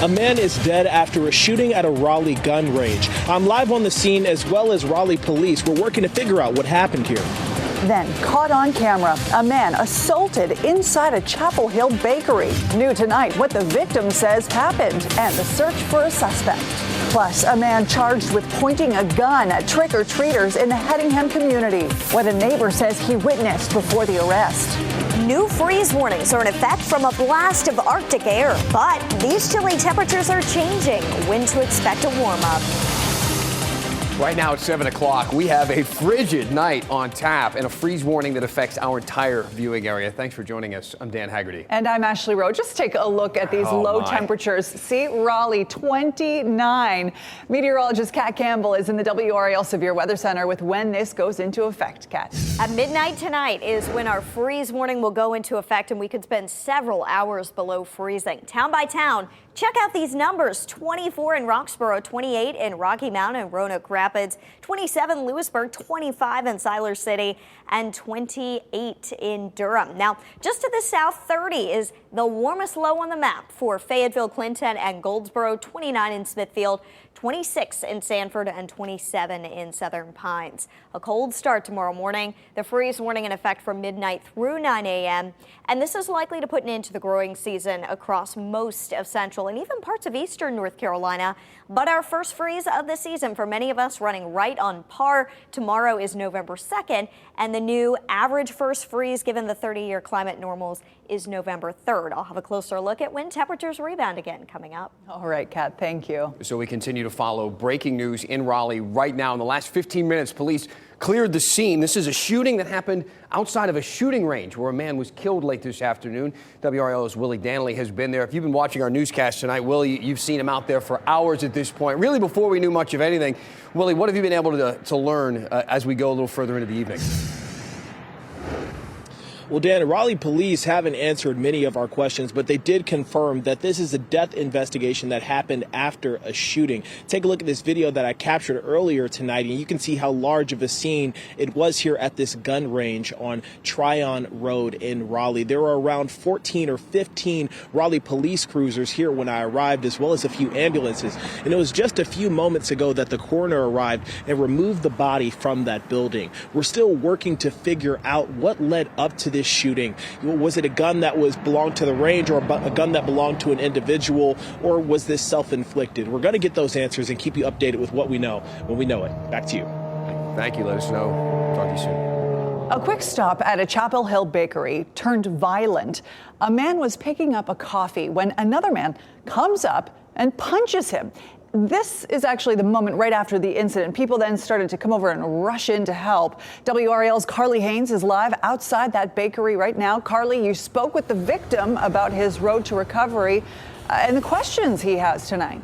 A man is dead after a shooting at a Raleigh gun range. I'm live on the scene as well as Raleigh police. We're working to figure out what happened here. Then, caught on camera, a man assaulted inside a Chapel Hill bakery. New tonight what the victim says happened and the search for a suspect. Plus, a man charged with pointing a gun at trick-or-treaters in the Hedingham community. What a neighbor says he witnessed before the arrest. New freeze warnings are in effect from a blast of Arctic air, but these chilly temperatures are changing. When to expect a warm-up. Right now at 7 o'clock, we have a frigid night on tap and a freeze warning that affects our entire viewing area. Thanks for joining us. I'm Dan Haggerty. And I'm Ashley Rowe. Just take a look at these low temperatures. See, Raleigh, 29. Meteorologist Kat Campbell is in the WRAL Severe Weather Center with when this goes into effect. Kat. At midnight tonight is when our freeze warning will go into effect, and we could spend several hours below freezing. Town by town, check out these numbers. 24 in Roxborough, 28 in Rocky Mount and Roanoke Rapids, 27 Lewisburg, 25 in Siler City, and 28 in Durham. Now, just to the south, 30 is the warmest low on the map for Fayetteville, Clinton, and Goldsboro, 29 in Smithfield, 26 in Sanford, and 27 in Southern Pines. A cold start tomorrow morning. The freeze warning in effect from midnight through 9 a.m. And this is likely to put an end to the growing season across most of central and even parts of eastern North Carolina. But our first freeze of the season for many of us running right on par. Tomorrow is November 2nd, and the new average first freeze given the 30-year climate normals is November 3rd. I'll have a closer look at when temperatures rebound again coming up. All right, Kat, thank you. So we continue to follow breaking news in Raleigh right now. In the last 15 minutes, police cleared the scene. This is a shooting that happened outside of a shooting range where a man was killed late this afternoon. WRAL's Willie Danley has been there. If you've been watching our newscast tonight, Willie, you've seen him out there for hours at this point, really before we knew much of anything. Willie, what have you been able to learn as we go a little further into the evening? Well, Dan, Raleigh police haven't answered many of our questions, but they did confirm that this is a death investigation that happened after a shooting. Take a look at this video that I captured earlier tonight, and you can see how large of a scene it was here at this gun range on Tryon Road in Raleigh. There were around 14 or 15 Raleigh police cruisers here when I arrived, as well as a few ambulances. And it was just a few moments ago that the coroner arrived and removed the body from that building. We're still working to figure out what led up to this shooting. Was it a gun that belonged to the range, or a gun that belonged to an individual, or was this self-inflicted? We're going to get those answers and keep you updated with what we know when we know it. Back to you. Thank you. Let us know. Talk to you soon. A quick stop at a Chapel Hill bakery turned violent. A man was picking up a coffee when another man comes up and punches him. This is actually the moment right after the incident. People then started to come over and rush in to help. WRAL's Carly Haynes is live outside that bakery right now. Carly, you spoke with the victim about his road to recovery and the questions he has tonight.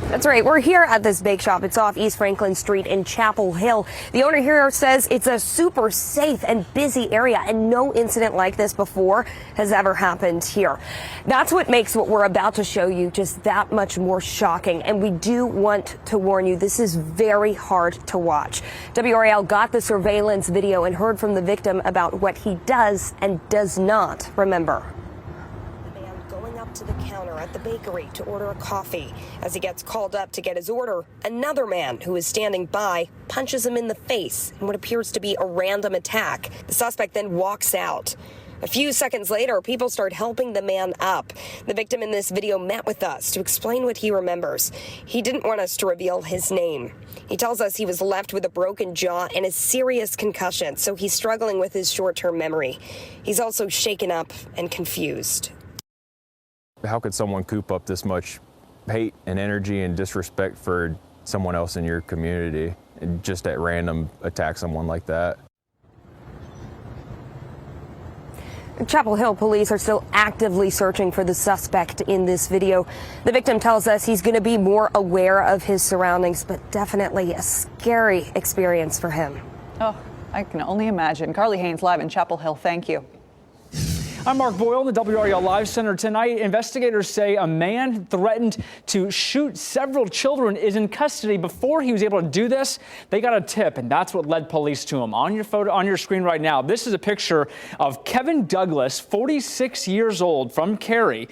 That's right. We're here at this bake shop. It's off East Franklin Street in Chapel Hill. The owner here says it's a super safe and busy area, and no incident like this before has ever happened here. That's what makes what we're about to show you just that much more shocking. And we do want to warn you, this is very hard to watch. WRAL got the surveillance video and heard from the victim about what he does and does not remember. To the counter at the bakery to order a coffee. As he gets called up to get his order, another man who is standing by punches him in the face in what appears to be a random attack. The suspect then walks out. A few seconds later, people start helping the man up. The victim in this video met with us to explain what he remembers. He didn't want us to reveal his name. He tells us he was left with a broken jaw and a serious concussion, so he's struggling with his short-term memory. He's also shaken up and confused. How could someone coop up this much hate and energy and disrespect for someone else in your community and just at random attack someone like that? Chapel Hill police are still actively searching for the suspect in this video. The victim tells us he's going to be more aware of his surroundings, but definitely a scary experience for him. Oh, I can only imagine. Carly Haynes live in Chapel Hill. Thank you. I'm Mark Boyle in the WRAL Live Center tonight. Investigators say a man threatened to shoot several children is in custody. Before he was able to do this, they got a tip, and that's what led police to him. On your screen right now, this is a picture of Kevin Douglas, 46 years old, from Cary.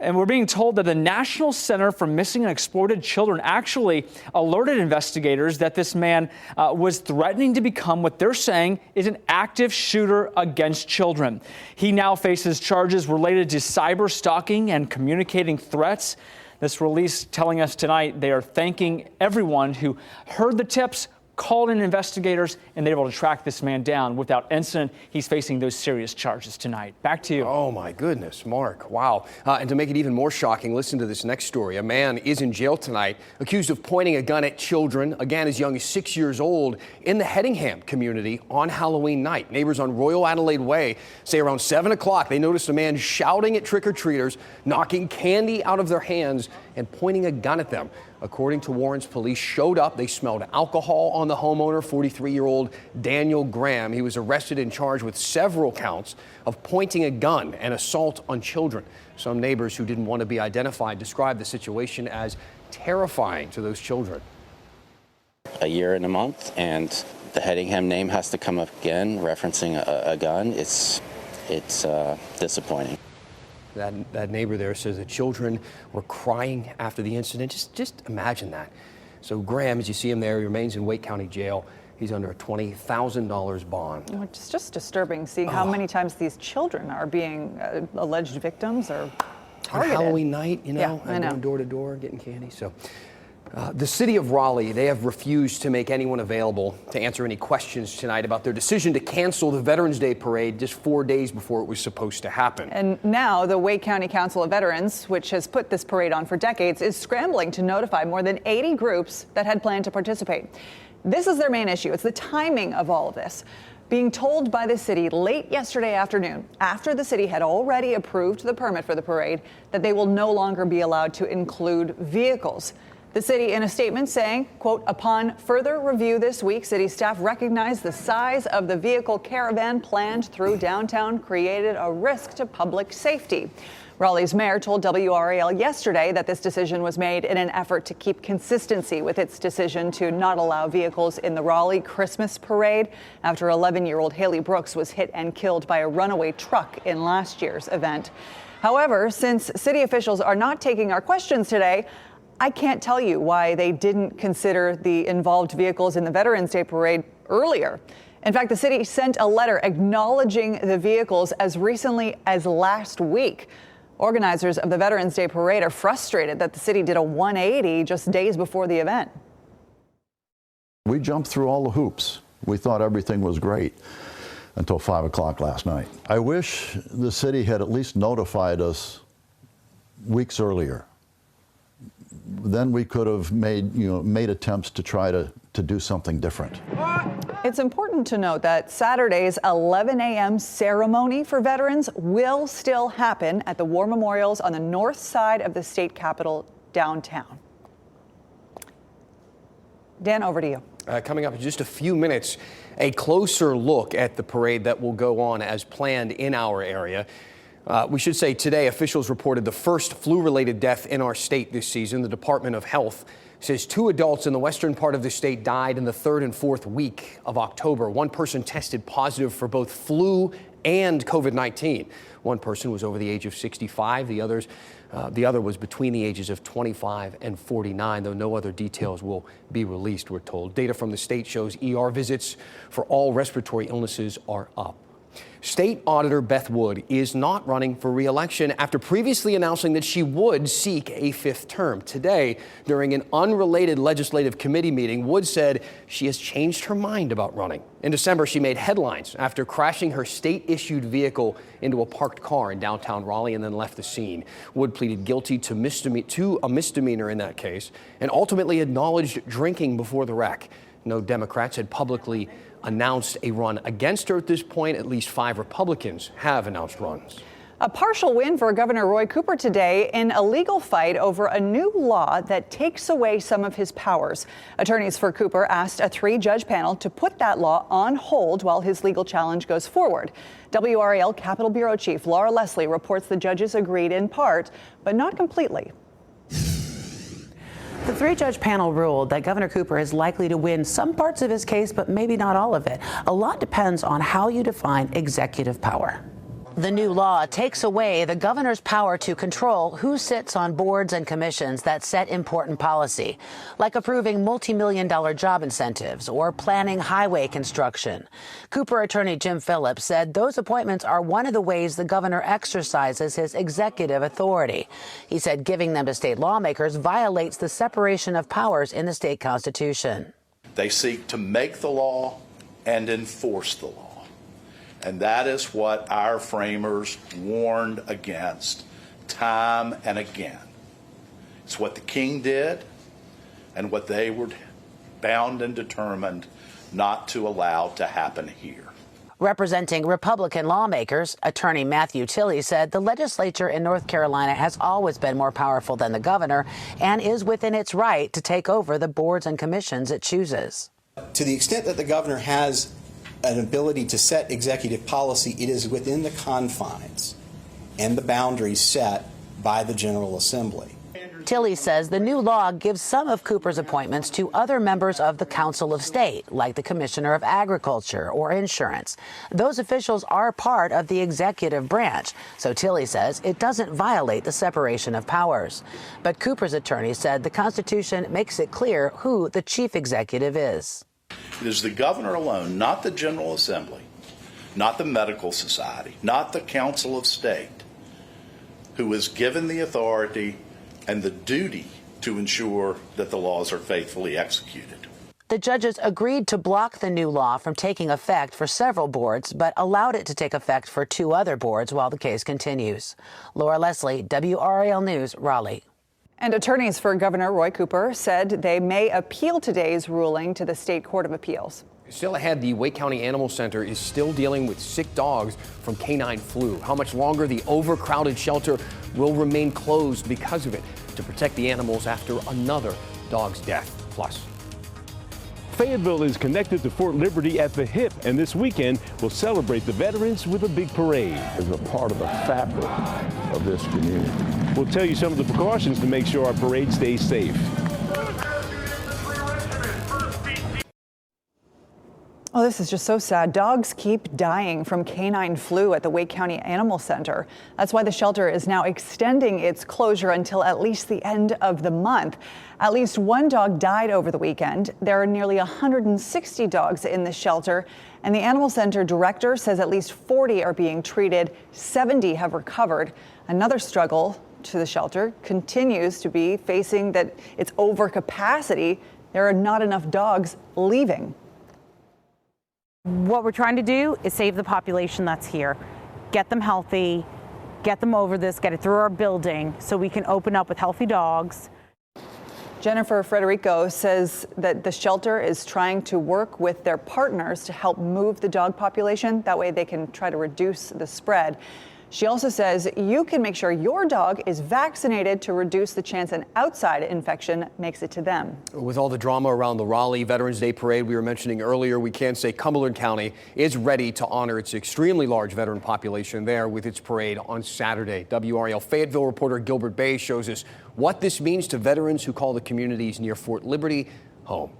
And we're being told that the National Center for Missing and Exploited Children actually alerted investigators that this man was threatening to become what they're saying is an active shooter against children. He now faces charges related to cyber stalking and communicating threats. This release telling us tonight they are thanking everyone who heard the tips, called in investigators, and they're able to track this man down. Without incident, he's facing those serious charges tonight. Back to you. Oh, my goodness, Mark. Wow. And to make it even more shocking, listen to this next story. A man is in jail tonight, accused of pointing a gun at children, again as young as 6 years old, in the Hedingham community on Halloween night. Neighbors on Royal Adelaide Way say around 7 o'clock they noticed a man shouting at trick-or-treaters, knocking candy out of their hands, and pointing a gun at them. According to Warren's, police showed up. They smelled alcohol on the homeowner, 43-year-old Daniel Graham. He was arrested and charged with several counts of pointing a gun and assault on children. Some neighbors who didn't want to be identified described the situation as terrifying to those children. A year and a month, and the Hedingham name has to come up again, referencing a gun. It's disappointing. That neighbor there says the children were crying after the incident. Just imagine that. So Graham, as you see him there, he remains in Wake County Jail. He's under a $20,000 bond. It's just disturbing seeing how many times these children are being alleged victims or targeted. On Halloween night, you know, yeah, I know. Going door to door, getting candy. So the city of Raleigh, they have refused to make anyone available to answer any questions tonight about their decision to cancel the Veterans Day Parade just 4 days before it was supposed to happen. And now the Wake County Council of Veterans, which has put this parade on for decades, is scrambling to notify more than 80 groups that had planned to participate. This is their main issue. It's the timing of all of this. Being told by the city late yesterday afternoon, after the city had already approved the permit for the parade, that they will no longer be allowed to include vehicles. The city in a statement saying, quote, upon further review this week, city staff recognized the size of the vehicle caravan planned through downtown created a risk to public safety. Raleigh's mayor told WRAL yesterday that this decision was made in an effort to keep consistency with its decision to not allow vehicles in the Raleigh Christmas parade after 11-year-old Haley Brooks was hit and killed by a runaway truck in last year's event. However, since city officials are not taking our questions today, I can't tell you why they didn't consider the involved vehicles in the Veterans Day Parade earlier. In fact, the city sent a letter acknowledging the vehicles as recently as last week. Organizers of the Veterans Day Parade are frustrated that the city did a 180 just days before the event. We jumped through all the hoops. We thought everything was great until 5 o'clock last night. I wish the city had at least notified us weeks earlier. Then we could have made attempts to try to do something different. It's important to note that Saturday's 11 a.m. ceremony for veterans will still happen at the War Memorials on the north side of the state capitol downtown. Dan, over to you. Coming up in just a few minutes, a closer look at the parade that will go on as planned in our area. We should say today officials reported the first flu-related death in our state this season. The Department of Health says 2 adults in the western part of the state died in the 3rd and 4th week of October. One person tested positive for both flu and COVID-19. One person was over the age of 65. The other was between the ages of 25 and 49, though no other details will be released, we're told. Data from the state shows ER visits for all respiratory illnesses are up. State Auditor Beth Wood is not running for re-election after previously announcing that she would seek a 5th term. Today, during an unrelated legislative committee meeting, Wood said she has changed her mind about running. In December, she made headlines after crashing her state-issued vehicle into a parked car in downtown Raleigh and then left the scene. Wood pleaded guilty to a misdemeanor in that case and ultimately acknowledged drinking before the wreck. No Democrats had publicly announced a run against her at this point. At least 5 Republicans have announced runs. A partial win for Governor Roy Cooper today in a legal fight over a new law that takes away some of his powers. Attorneys for Cooper asked a 3-judge panel to put that law on hold while his legal challenge goes forward. WRAL Capitol Bureau Chief Laura Leslie reports the judges agreed in part, but not completely. The 3-judge panel ruled that Governor Cooper is likely to win some parts of his case, but maybe not all of it. A lot depends on how you define executive power. The new law takes away the governor's power to control who sits on boards and commissions that set important policy, like approving multi-million-dollar job incentives or planning highway construction. Cooper attorney Jim Phillips said those appointments are one of the ways the governor exercises his executive authority. He said giving them to state lawmakers violates the separation of powers in the state constitution. They seek to make the law and enforce the law. And that is what our framers warned against time and again. It's what the king did and what they were bound and determined not to allow to happen here. Representing Republican lawmakers, attorney Matthew Tilley said the legislature in North Carolina has always been more powerful than the governor and is within its right to take over the boards and commissions it chooses. To the extent that the governor has an ability to set executive policy, it is within the confines and the boundaries set by the General Assembly. Tilley says the new law gives some of Cooper's appointments to other members of the Council of State, like the Commissioner of Agriculture or Insurance. Those officials are part of the executive branch, so Tilley says it doesn't violate the separation of powers. But Cooper's attorney said the Constitution makes it clear who the chief executive is. It is the governor alone, not the General Assembly, not the Medical Society, not the Council of State, who is given the authority and the duty to ensure that the laws are faithfully executed. The judges agreed to block the new law from taking effect for several boards, but allowed it to take effect for 2 other boards while the case continues. Laura Leslie, WRAL News, Raleigh. And attorneys for Governor Roy Cooper said they may appeal today's ruling to the State Court of Appeals. Still ahead, the Wake County Animal Center is still dealing with sick dogs from canine flu. How much longer the overcrowded shelter will remain closed because of it to protect the animals after another dog's death. Plus, Fayetteville is connected to Fort Liberty at the hip, and this weekend will celebrate the veterans with a big parade. It's a part of the fabric of this community. We'll tell you some of the precautions to make sure our parade stays safe. Oh, this is just so sad. Dogs keep dying from canine flu at the Wake County Animal Center. That's why the shelter is now extending its closure until at least the end of the month. At least 1 dog died over the weekend. There are nearly 160 dogs in the shelter, and the Animal Center director says at least 40 are being treated. 70 have recovered. Another struggle to the shelter continues to be facing that it's overcapacity. There are not enough dogs leaving. What we're trying to do is save the population that's here, get them healthy, get them over this, get it through our building so we can open up with healthy dogs. Jennifer Frederico says that the shelter is trying to work with their partners to help move the dog population. That way they can try to reduce the spread. She also says you can make sure your dog is vaccinated to reduce the chance an outside infection makes it to them. with all the drama around the Raleigh Veterans Day Parade we were mentioning earlier, we can say Cumberland County is ready to honor its extremely large veteran population there with its parade on Saturday. WRAL Fayetteville reporter Gilbert Bay shows us what this means to veterans who call the communities near Fort Liberty home.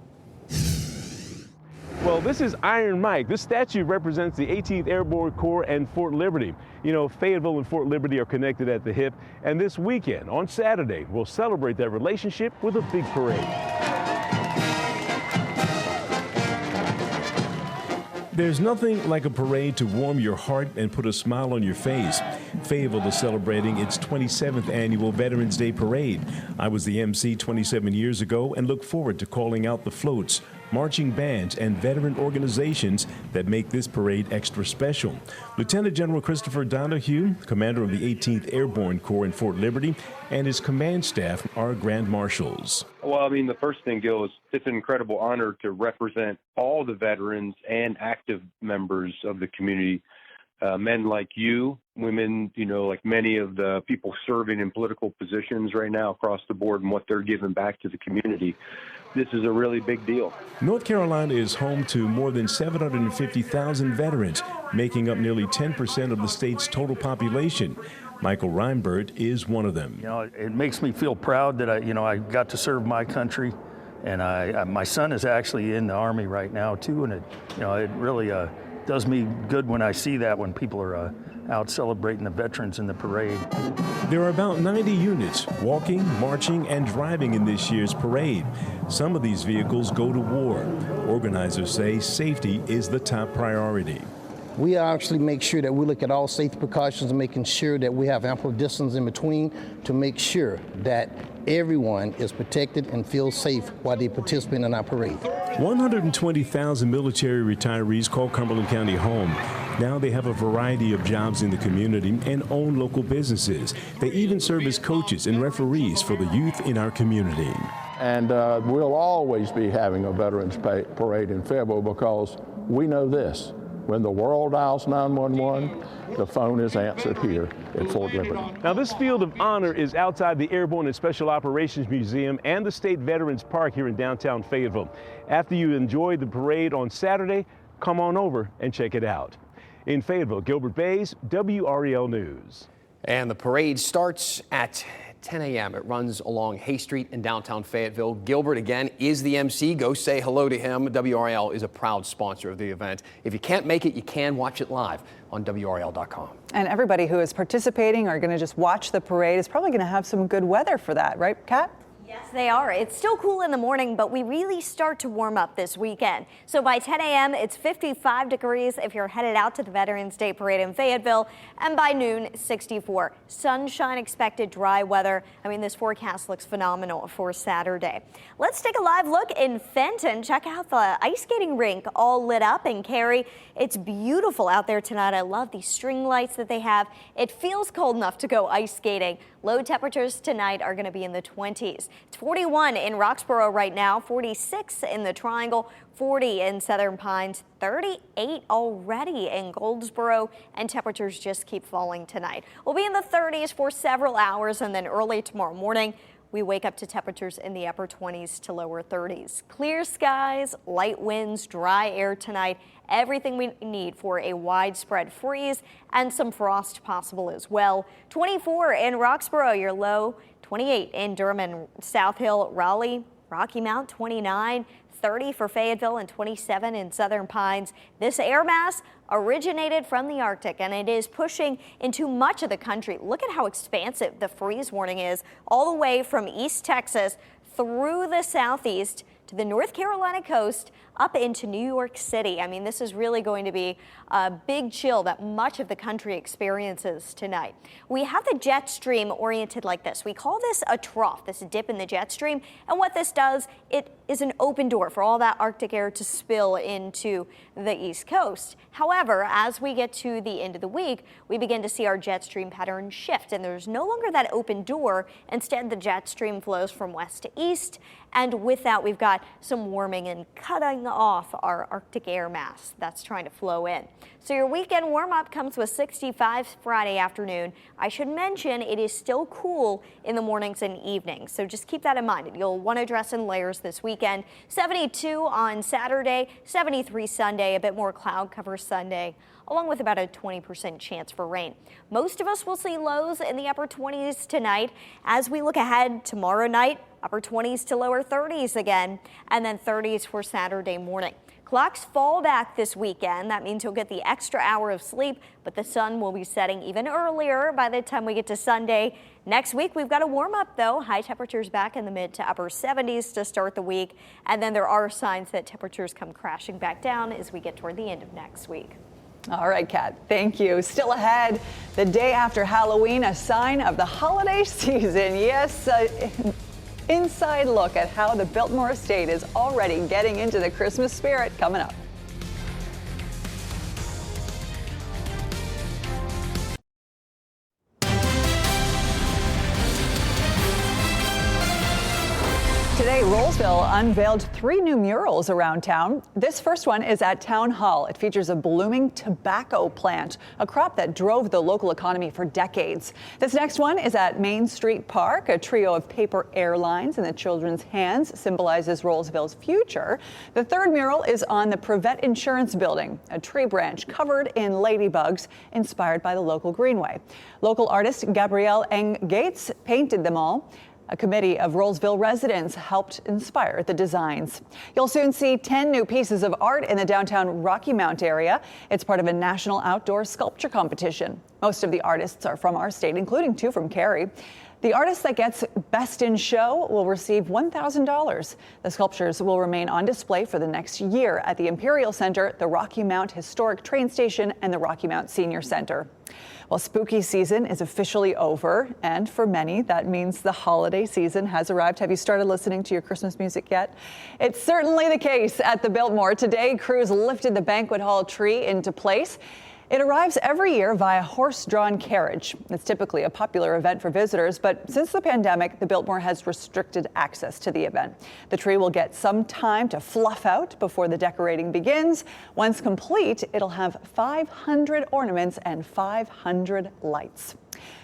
Well, this is Iron Mike. This statue represents the 18th Airborne Corps and Fort Liberty. You know, Fayetteville and Fort Liberty are connected at the hip, and this weekend, on Saturday, we'll celebrate that relationship with a big parade. There's nothing like a parade to warm your heart and put a smile on your face. Fayetteville is celebrating its 27th annual Veterans Day Parade. I was the MC 27 years ago and look forward to calling out the floats, marching bands, and veteran organizations that make this parade extra special. Lieutenant General Christopher Donahue, commander of the 18th Airborne Corps in Fort Liberty, and his command staff are Grand Marshals. Well, I mean, the first thing, Gil, is it's an incredible honor to represent all the veterans and active members of the community men like you, women, like many of the people serving in political positions right now across the board and what they're giving back to the community. This is a really big deal. North Carolina is home to more than 750,000 veterans, making up nearly 10% of the state's total population. Michael Reinbert is one of them. It makes me feel proud that I got to serve my country, and my son is actually in the Army right now too, and it really does me good when I see that, when people are out celebrating the veterans in the parade. There are about 90 units walking, marching, and driving in this year's parade. Some of these vehicles go to war. Organizers say safety is the top priority. We actually make sure that we look at all safety precautions, making sure that we have ample distance in between to make sure that everyone is protected and feels safe while they participate in our parade. 120,000 military retirees call Cumberland County home. Now they have a variety of jobs in the community and own local businesses. They even serve as coaches and referees for the youth in our community. And we'll always be having a Veterans Parade in Fayetteville, because we know this: when the world dials 911, the phone is answered here at Fort Liberty. Now, this field of honor is outside the Airborne and Special Operations Museum and the State Veterans Park here in downtown Fayetteville. After you enjoy the parade on Saturday, come on over and check it out. In Fayetteville, Gilbert Bays, WRAL News. And the parade starts at 10 a.m. It runs along Hay Street in downtown Fayetteville. Gilbert, again, is the MC. Go say hello to him. WRAL is a proud sponsor of the event. If you can't make it, you can watch it live on WRAL.com. And everybody who is participating or going to just watch the parade is probably going to have some good weather for that, right, Kat? Yes, they are. It's still cool in the morning, but we really start to warm up this weekend. So by 10 a.m., it's 55 degrees if you're headed out to the Veterans Day Parade in Fayetteville, and by noon, 64. Sunshine expected, dry weather. I mean, this forecast looks phenomenal for Saturday. Let's take a live look in Fenton. Check out the ice skating rink all lit up in Cary. It's beautiful out there tonight. I love these string lights that they have. It feels cold enough to go ice skating. Low temperatures tonight are going to be in the 20s. It's 41 in Roxborough right now, 46 in the Triangle, 40 in Southern Pines, 38 already in Goldsboro, and temperatures just keep falling tonight. We'll be in the 30s for several hours, and then early tomorrow morning, we wake up to temperatures in the upper 20s to lower 30s. Clear skies, light winds, dry air tonight. Everything we need for a widespread freeze and some frost possible as well. 24 in Roxborough, your low. 28 in Durham and South Hill, Raleigh, Rocky Mount, 29. 30 for Fayetteville and 27 in Southern Pines. This air mass originated from the Arctic, and it is pushing into much of the country. Look at how expansive the freeze warning is, all the way from East Texas through the southeast to the North Carolina coast up into New York City. I mean, this is really going to be a big chill that much of the country experiences tonight. We have the jet stream oriented like this. We call this a trough, this dip in the jet stream. And what this does, it is an open door for all that Arctic air to spill into the East Coast. However, as we get to the end of the week, we begin to see our jet stream pattern shift, and there's no longer that open door. Instead, the jet stream flows from west to east, and with that, we've got some warming and cutting off our Arctic air mass that's trying to flow in. So your weekend warm-up comes with 65 Friday afternoon. I should mention it is still cool in the mornings and evenings, so just keep that in mind. You'll want to dress in layers this weekend. 72 on Saturday, 73 Sunday, a bit more cloud cover Sunday, along with about a 20% chance for rain. Most of us will see lows in the upper 20s tonight. As we look ahead tomorrow night, upper 20s to lower 30s again, and then 30s for Saturday morning. Clocks fall back this weekend. That means you'll get the extra hour of sleep, but the sun will be setting even earlier by the time we get to Sunday. Next week, we've got a warm up though. High temperatures back in the mid to upper 70s to start the week. And then there are signs that temperatures come crashing back down as we get toward the end of next week. All right, Kat, thank you. Still ahead, the day after Halloween, a sign of the holiday season. Yes, inside look at how the Biltmore estate is already getting into the Christmas spirit coming up. Today, roll Rolesville unveiled 3 new murals around town. This first one is at Town Hall. It features a blooming tobacco plant, a crop that drove the local economy for decades. This next one is at Main Street Park. A trio of paper airlines in the children's hands symbolizes Rolesville's future. The third mural is on the Prevent Insurance building, a tree branch covered in ladybugs inspired by the local greenway. Local artist Gabrielle Eng Gates painted them all. A committee of Rolesville residents helped inspire the designs. You'll soon see 10 new pieces of art in the downtown Rocky Mount area. It's part of a national outdoor sculpture competition. Most of the artists are from our state, including 2 from Cary. The artist that gets Best in Show will receive $1,000. The sculptures will remain on display for the next year at the Imperial Center, the Rocky Mount Historic Train Station, and the Rocky Mount Senior Center. Well, spooky season is officially over, and for many, that means the holiday season has arrived. Have you started listening to your Christmas music yet? It's certainly the case at the Biltmore. Today, crews lifted the banquet hall tree into place. It arrives every year via horse-drawn carriage. It's typically a popular event for visitors, but since the pandemic, the Biltmore has restricted access to the event. The tree will get some time to fluff out before the decorating begins. Once complete, it'll have 500 ornaments and 500 lights.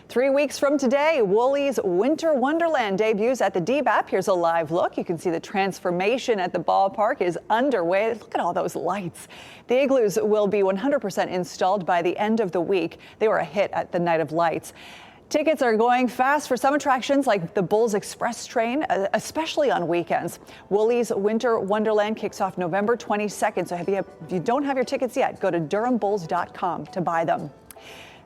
3 weeks from today, Woolies Winter Wonderland debuts at the DBAP. Here's a live look. You can see the transformation at the ballpark is underway. Look at all those lights. The igloos will be 100% installed by the end of the week. They were a hit at the Night of Lights. Tickets are going fast for some attractions like the Bulls Express train, especially on weekends. Woolies Winter Wonderland kicks off November 22nd. So if you don't have your tickets yet, go to durhambulls.com to buy them.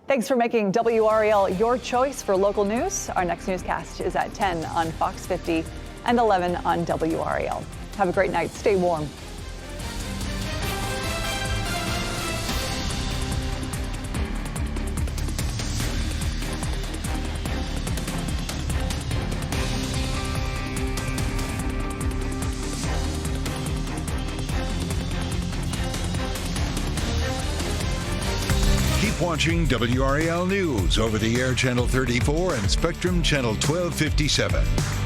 Thanks for making WRAL your choice for local news. Our next newscast is at 10 on Fox 50 and 11 on WRAL. Have a great night. Stay warm. Watching WRAL News over the air Channel 34 and Spectrum Channel 1257.